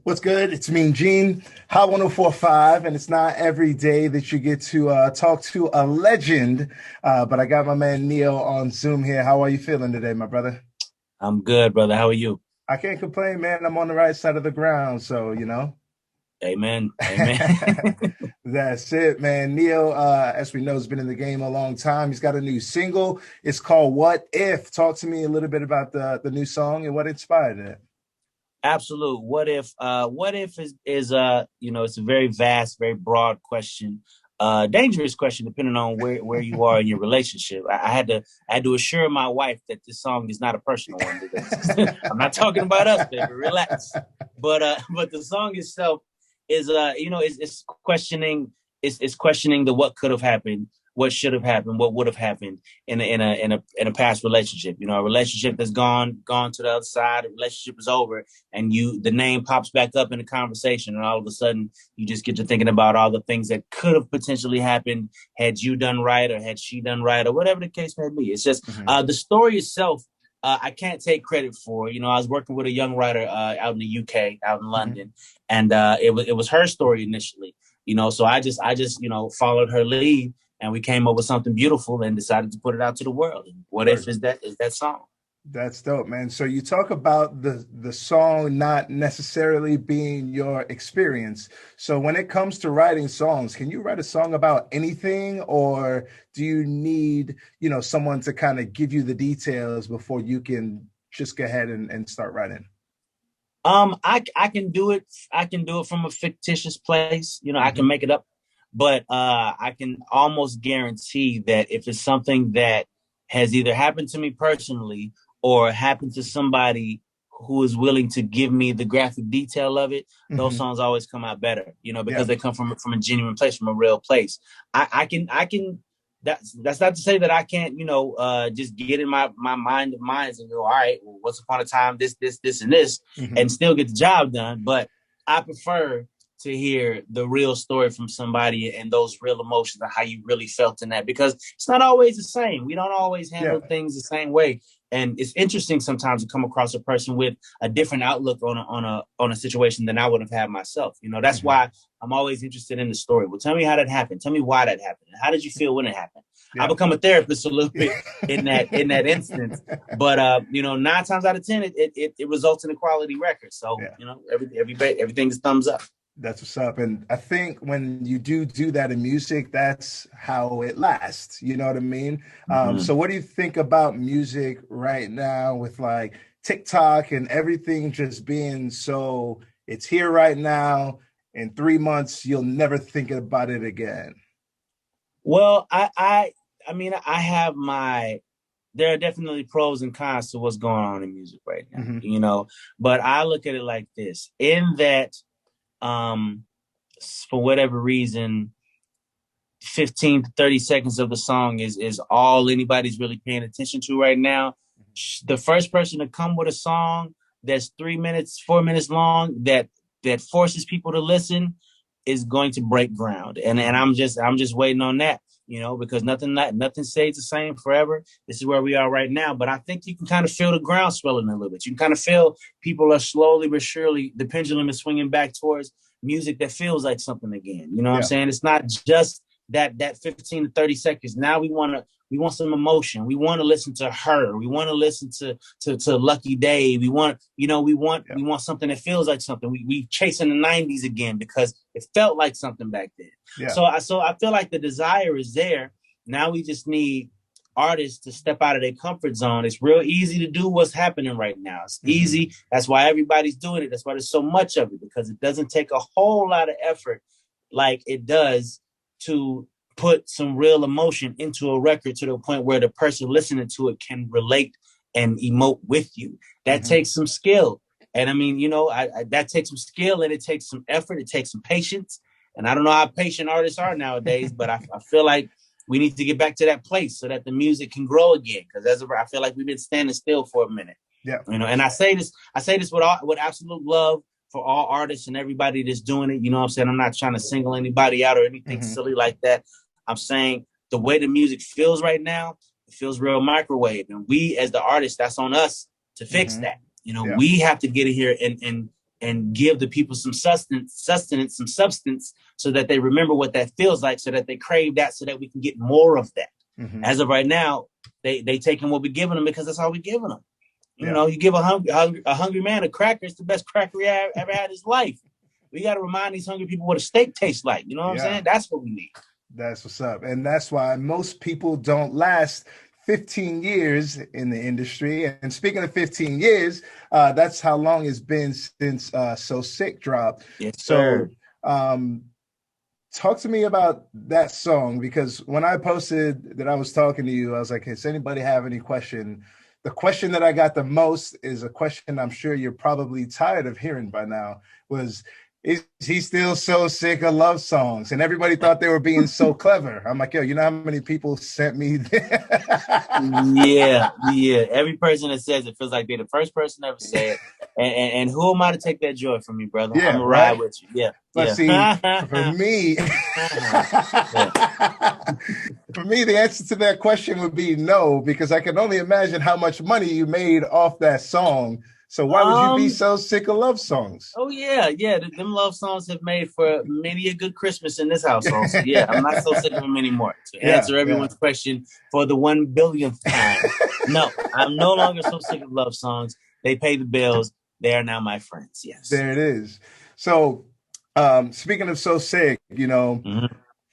What's good? It's Mean Gene, Hot 1045, and it's not every day that you get to talk to a legend. But I got my man Neil on Zoom here. How are you feeling today, my brother? I'm good, brother. How are you? I can't complain, man. I'm on the right side of the ground, so you know. Amen. Amen. That's it, man. Neil, as we know, has been in the game a long time. He's got a new single. It's called "What If." Talk to me a little bit about the new song and what inspired it. Absolute. What if it's a very vast, very broad question. Dangerous question depending on where you are in your relationship. I had to assure my wife that this song is not a personal one because I'm not talking about us, baby. Relax. But the song itself is it's questioning it's questioning the what could have happened, what should have happened, what would have happened in a past relationship. You know, a relationship that's gone to the other side, a relationship is over, and the name pops back up in the conversation, and all of a sudden you just get to thinking about all the things that could have potentially happened had you done right or had she done right or whatever the case may be. It's just Mhm. the story itself. I can't take credit for. You know, I was working with a young writer out in the UK, out in Mhm. London, and it was her story initially. You know, so I just followed her lead, and we came up with something beautiful and decided to put it out to the world. And what if Word. is that song? That's dope, man. So you talk about the song not necessarily being your experience. So when it comes to writing songs, can you write a song about anything, or do you need, someone to kind of give you the details before you can just go ahead and start writing? I can do it. I can do it from a fictitious place. You know, I can Hmm. make it up, but I can almost guarantee that if it's something that has either happened to me personally or happened to somebody who is willing to give me the graphic detail of it, those Hmm. songs always come out better. You know, because Yeah. they come from a genuine place, from a real place. I can. That's not to say that I can't, just get in my mind of minds and go, all right, well, once upon a time, this, and this, and Hmm. still get the job done. But I prefer to hear the real story from somebody and those real emotions and how you really felt in that, because it's not always the same. We don't always Yeah. handle things the same way. And it's interesting sometimes to come across a person with a different outlook on a situation than I would have had myself. You know, that's Hmm. why I'm always interested in the story. Well, tell me how that happened. Tell me why that happened. How did you feel when it happened? I Yeah. become a therapist a little bit in that instance, but 9 times out of 10, it results in a quality record. So Yeah. everything's thumbs up. That's what's up. And I think when you do that in music, that's how it lasts. You know what I mean? So Mm-hmm. what do you think about music right now with like TikTok and everything just being so it's here right now. In 3 months, you'll never think about it again. Well, I mean, I have my. There are definitely pros and cons to what's going on in music right now. Hmm. But I look at it like this: in that, um, for whatever reason, 15 to 30 seconds of the song is all anybody's really paying attention to right now. The first person to come with a song that's 3 minutes, 4 minutes long that forces people to listen is going to break ground. And Hmm. I'm just waiting on that, because nothing stays the same forever. This is where we are right now. But I think you can kind of feel the ground swelling a little bit. You can kind of feel people are slowly but surely, the pendulum is swinging back towards music that feels like something again. You know what I'm Yeah. saying? It's not just that 15 to 30 seconds. Now we want some emotion. We want to listen to her. We want to listen to Lucky Day. We want, we want Yeah. we want something that feels like something. We chasing the 90s again because it felt like something back then. Yeah. So I feel like the desire is there. Now we just need artists to step out of their comfort zone. It's real easy to do what's happening right now. It's Hmm. easy. That's why everybody's doing it. That's why there's so much of it, because it doesn't take a whole lot of effort like it does to put some real emotion into a record to the point where the person listening to it can relate and emote with you. That Hmm. takes some skill. And I mean, that takes some skill, and it takes some effort. It takes some patience. And I don't know how patient artists are nowadays, but I feel like we need to get back to that place so that the music can grow again. Because I feel like we've been standing still for a minute. Yeah. And I say this with absolute love for all artists and everybody that's doing it. You know what I'm saying? I'm not trying to single anybody out or anything Hmm. silly like that. I'm saying the way the music feels right now, it feels real microwave. And we as the artists, that's on us to fix Hmm. that. Yeah. We have to get in here and and give the people some sustenance, some substance, so that they remember what that feels like, so that they crave that, so that we can get more of that. Mm-hmm. As of right now, they taking what we're giving them because that's all we're giving them. You know, you give a hungry man a cracker, it's the best cracker he ever had in his life. We got to remind these hungry people what a steak tastes like. You know what I'm saying? That's what we need. That's what's up. And that's why most people don't last 15 years in the industry. And speaking of 15 years, that's how long it's been since So Sick dropped. Yes, sir. So talk to me about that song, because when I posted that I was talking to you, I was like, does anybody have any question? The question that I got the most is a question I'm sure you're probably tired of hearing by now, was, is he still so sick of love songs? And everybody thought they were being so clever. I'm like, yo, you know how many people sent me Yeah. Every person that says it feels like they're the first person to ever say it. And who am I to take that joy from you, brother? Yeah, I'm gonna ride with you. Yeah. But see, for me, for me, the answer to that question would be no, because I can only imagine how much money you made off that song. So why would you be so sick of love songs? Oh, yeah. Them love songs have made for many a good Christmas in this household. So, yeah, I'm not so sick of them anymore. To answer everyone's question for the 1 billionth time, no, I'm no longer so sick of love songs. They pay the bills. They are now my friends. Yes. There it is. So speaking of So Sick,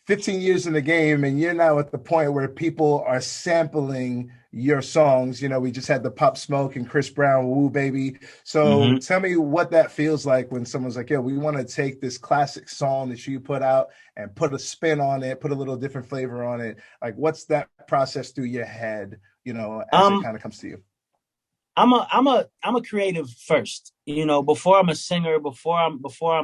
15 years in the game, and you're now at the point where people are sampling your songs. We just had the Pop Smoke and Chris Brown Woo Baby. So tell me what that feels like when someone's like, yo, we want to take this classic song that you put out and put a spin on it, put a little different flavor on it. Like, what's that process through your head, as it kind of comes to you? I'm a creative first, before I'm a singer, before I'm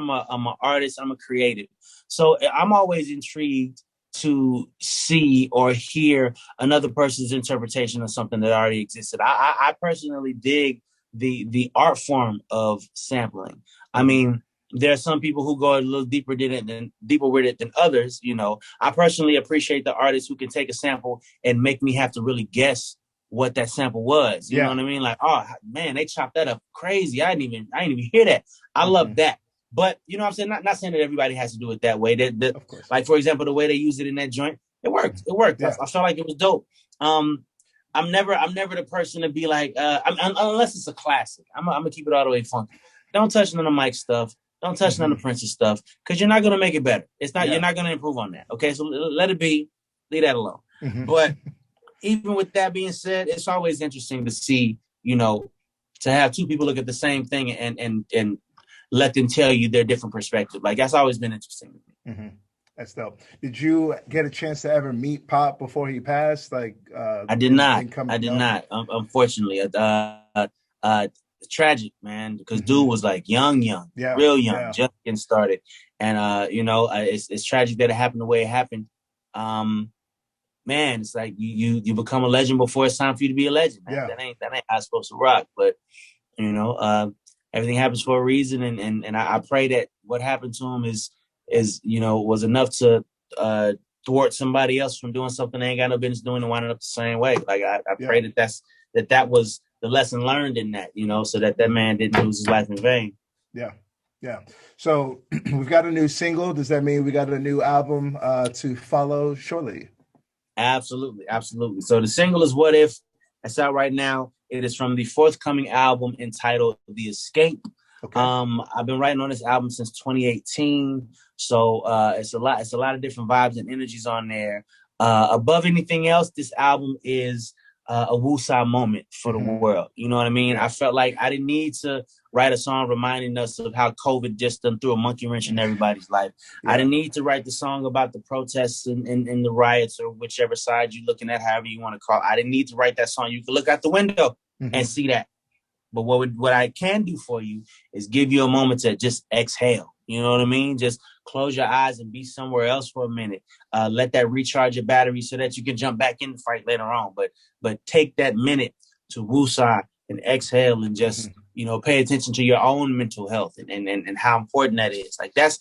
an artist, I'm a creative. So I'm always intrigued to see or hear another person's interpretation of something that already existed. I personally dig the art form of sampling. I mean, there are some people who go a little deeper with it than others. I personally appreciate the artists who can take a sample and make me have to really guess what that sample was. You know what I mean? Like, oh man, they chopped that up crazy. I didn't even hear that. I love that. But you know what I'm saying? Not saying that everybody has to do it that way. Of course. Like, for example, the way they used it in that joint, it worked. It worked. Yeah. I felt like it was dope. I'm never the person to be like, unless it's a classic. I'm gonna keep it all the way funky. Don't touch none of Mike's stuff. Don't touch none of Prince's stuff, because you're not gonna make it better. It's not. You're not gonna improve on that. Okay, so let it be. Leave that alone. But even with that being said, it's always interesting to see, to have two people look at the same thing and let them tell you their different perspective. Like, that's always been interesting to me. That's dope. Did you get a chance to ever meet Pop before he passed? Like, I did not. Unfortunately, tragic, man, because dude was like young, real young, just getting started. And, it's tragic that it happened the way it happened. Man, it's like you become a legend before it's time for you to be a legend. Man. That ain't how it's supposed to rock. But everything happens for a reason, and I pray that what happened to him is was enough to thwart somebody else from doing something they ain't got no business doing and winding up the same way. Like, I pray that was the lesson learned in that, so that man didn't lose his life in vain. Yeah. So we've got a new single. Does that mean we got a new album to follow shortly? Absolutely. So the single is What If. It's out right now. It is from the forthcoming album entitled The Escape. Okay. I've been writing on this album since 2018. So it's a lot of different vibes and energies on there. Above anything else, this album is a woosah moment for the world. You know what I mean? I felt like I didn't need to write a song reminding us of how COVID just done threw a monkey wrench in everybody's life. I didn't need to write the song about the protests and the riots, or whichever side you're looking at, however you want to call it. I didn't need to write that song. You can look out the window and see that. But what I can do for you is give you a moment to just exhale. You know what I mean? Just close your eyes and be somewhere else for a minute. Let that recharge your battery so that you can jump back in the fight later on. But take that minute to woosah and exhale and just, pay attention to your own mental health and how important that is. Like, that's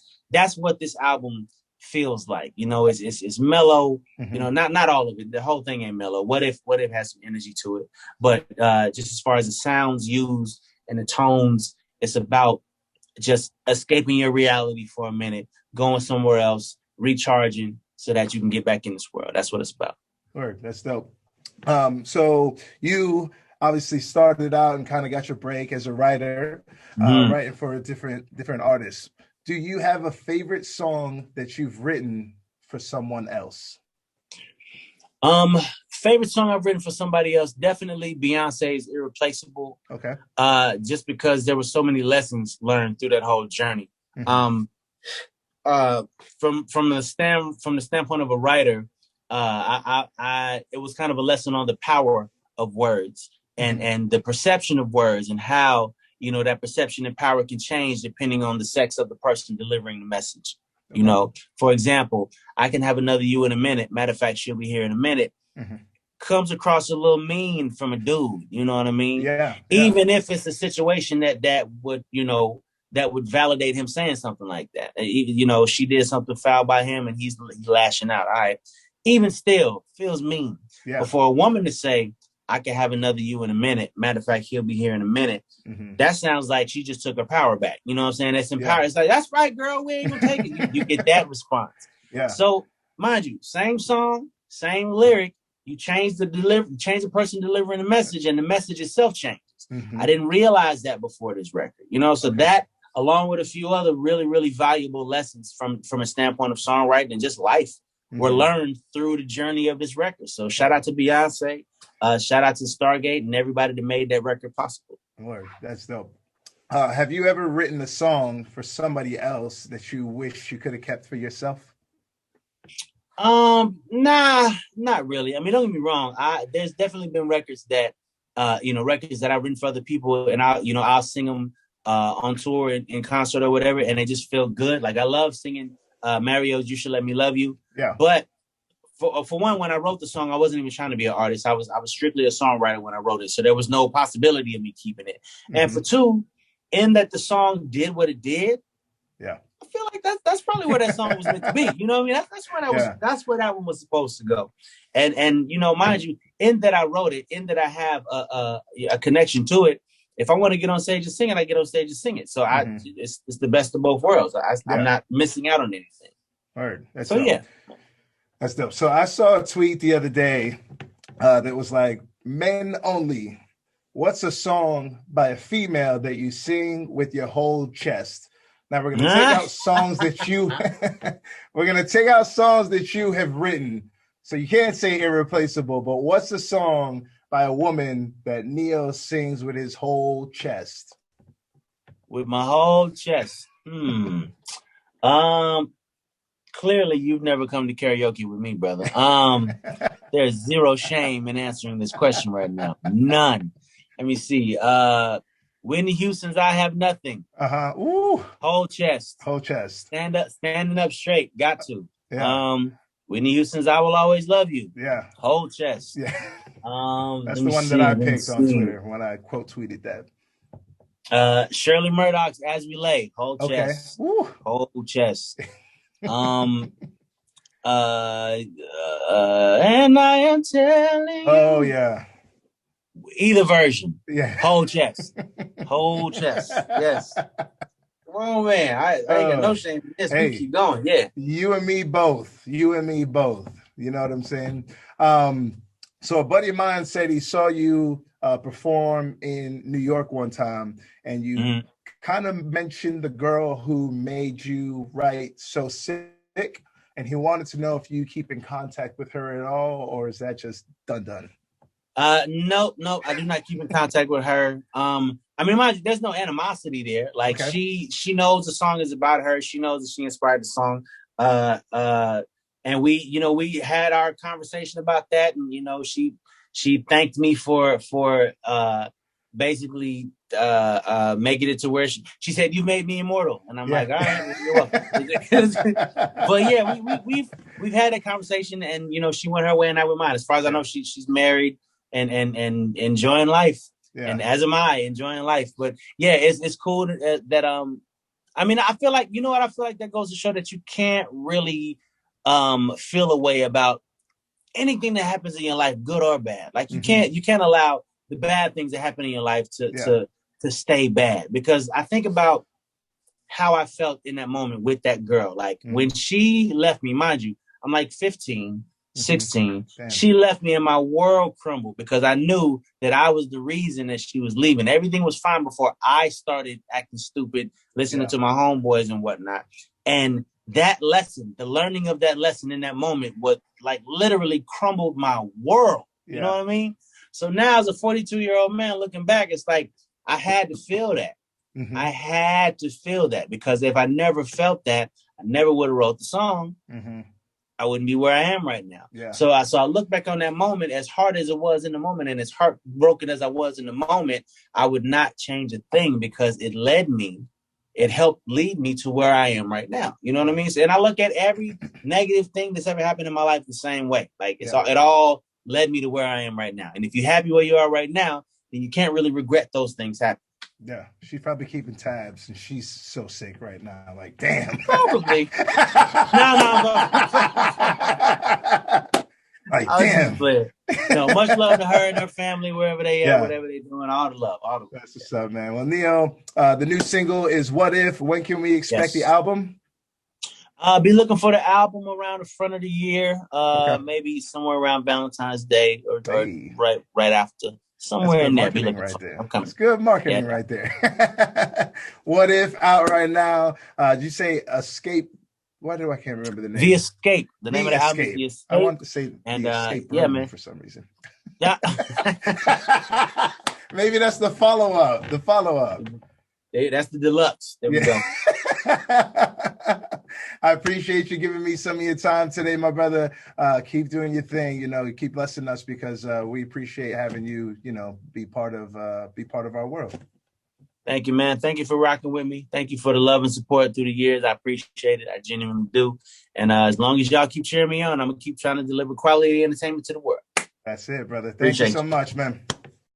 what this album feels like. It's mellow. Not all of it. The whole thing ain't mellow. What if has some energy to it? But just as far as the sounds used and the tones, it's about just escaping your reality for a minute, going somewhere else, recharging so that you can get back in this world. That's what it's about. Word, that's dope. So you obviously started out and kind of got your break as a writer, writing for different artists. Do you have a favorite song that you've written for someone else? Favorite song I've written for somebody else, definitely Beyonce's Irreplaceable. Okay. Just because there were so many lessons learned through that whole journey. Mhm. From the standpoint of a writer, it was kind of a lesson on the power of words and the perception of words and how, you know, that perception and power can change depending on the sex of the person delivering the message. Okay. You know, for example, I can have another you in a minute. Matter of fact, she'll be here in a minute. Comes across a little mean from a dude. You know what I mean? Yeah. Even if it's a situation that would, you know, that would validate him saying something like that. You know, she did something foul by him and he's lashing out. All right. Even still feels mean. Yeah. But for a woman to say, I can have another you in a minute. Matter of fact, he'll be here in a minute. That sounds like she just took her power back. You know what I'm saying? That's empowering. Yeah. It's like, that's right, girl. We ain't gonna take it. You get that response. Yeah. So mind you, same song, same lyric. You change the person delivering the message, and the message itself changes. I didn't realize that before this record. You know, so that along with a few other really, really valuable lessons from a standpoint of songwriting and just life were learned through the journey of this record. So shout out to Beyonce, shout out to Stargate and everybody that made that record possible. Lord, that's dope. Have you ever written a song for somebody else that you wish you could have kept for yourself? Nah, not really. I mean, don't get me wrong. There's definitely been records that, records that I've written for other people, and I'll sing them on tour in concert or whatever, and they just feel good. Like I love singing Mario's "You Should Let Me Love You." Yeah. But for one, when I wrote the song, I wasn't even trying to be an artist. I was strictly a songwriter when I wrote it, so there was no possibility of me keeping it. And for two, in that the song did what it did. Yeah. I feel like that's probably where that song was meant to be. You know what I mean? That's where that one was supposed to go. And you know, mind you, in that I wrote it, in that I have a connection to it. If I want to get on stage and sing it, I get on stage and sing it. So it's the best of both worlds. I'm not missing out on anything. All right. That's dope. That's dope. So I saw a tweet the other day that was like, "Men only. What's a song by a female that you sing with your whole chest?" Now we're gonna take out songs that you have written. So you can't say Irreplaceable, but what's a song by a woman that Ne-Yo sings with his whole chest? With my whole chest. Clearly you've never come to karaoke with me, brother. There's zero shame in answering this question right now. None. Let me see. Whitney Houston's "I Have Nothing." Ooh. Whole chest. Standing up straight. Got to. Yeah. Whitney Houston's "I Will Always Love You." Yeah. Whole chest. Yeah. That's the one that I picked on Twitter when I quote tweeted that. Shirley Murdoch's "As We Lay." Whole chest. Ooh. Whole chest. And I am telling you. Oh yeah. Either version. Yeah. Whole chest. Whole chest. Yes. Come on, man. I ain't got no shame in this. Hey, we keep going. Yeah. You and me both. You know what I'm saying? So a buddy of mine said he saw you perform in New York one time, and you kind of mentioned the girl who made you write So Sick, and he wanted to know if you keep in contact with her at all, or is that just done? No, I do not keep in contact with her. I mean, mind you, there's no animosity there. Like she knows the song is about her. She knows that she inspired the song. And we had our conversation about that, and she thanked me for basically making it to where she said, "You made me immortal," and I'm like, all right, you're welcome. But yeah, we've had that conversation, and she went her way and I went mine. As far as I know, she's married and enjoying life, and as am I, enjoying life. But yeah, it's cool that I mean, I feel like I feel like that goes to show that you can't really feel a way about anything that happens in your life, good or bad. Like you can't allow the bad things that happen in your life to stay bad, because I think about how I felt in that moment with that girl. Like when Mm-hmm. she left me, mind you, I'm like 15, Mm-hmm. 16. Damn. She left me and my world crumbled because I knew that I was the reason that she was leaving. Everything was fine before I started acting stupid, listening Yeah. to my homeboys and whatnot. And that lesson, the learning of that lesson in that moment, was like literally crumbled my world. You know Yeah. what I mean? So now, as a 42-year-old man looking back, it's like I had to feel that. Mm-hmm. I had to feel that because if I never felt that, I never would have wrote the song. Mm-hmm. I wouldn't be where I am right now. Yeah. So I look back on that moment, as hard as it was in the moment and as heartbroken as I was in the moment, I would not change a thing because it helped lead me to where I am right now. You know what I mean? And I look at every negative thing that's ever happened in my life the same way. Like it all led me to where I am right now. And if you're happy where you are right now, then you can't really regret those things happening. Yeah, she's probably keeping tabs, and she's so sick right now. Like, damn. Probably. No, like, damn. No, much love to her and her family, wherever they at, whatever they're doing. All the love. That's what's up, man. Well, Neo, the new single is "What If." When can we expect the album? Be looking for the album around the front of the year. Maybe somewhere around Valentine's Day or right after. Somewhere in there. Be looking right there. That's good marketing right there. What If out right now? Did you say Escape? Why do I can't remember the name? The Escape. The name of the album is The Escape. I wanted to say The Escape Room for some reason. Yeah. Maybe that's the follow-up. That's the deluxe. There we go. I appreciate you giving me some of your time today, my brother. Keep doing your thing. You know, keep blessing us because we appreciate having you. You know, be part of our world. Thank you, man. Thank you for rocking with me. Thank you for the love and support through the years. I appreciate it. I genuinely do. And as long as y'all keep cheering me on, I'm gonna keep trying to deliver quality entertainment to the world. That's it, brother. Thank you so much, man.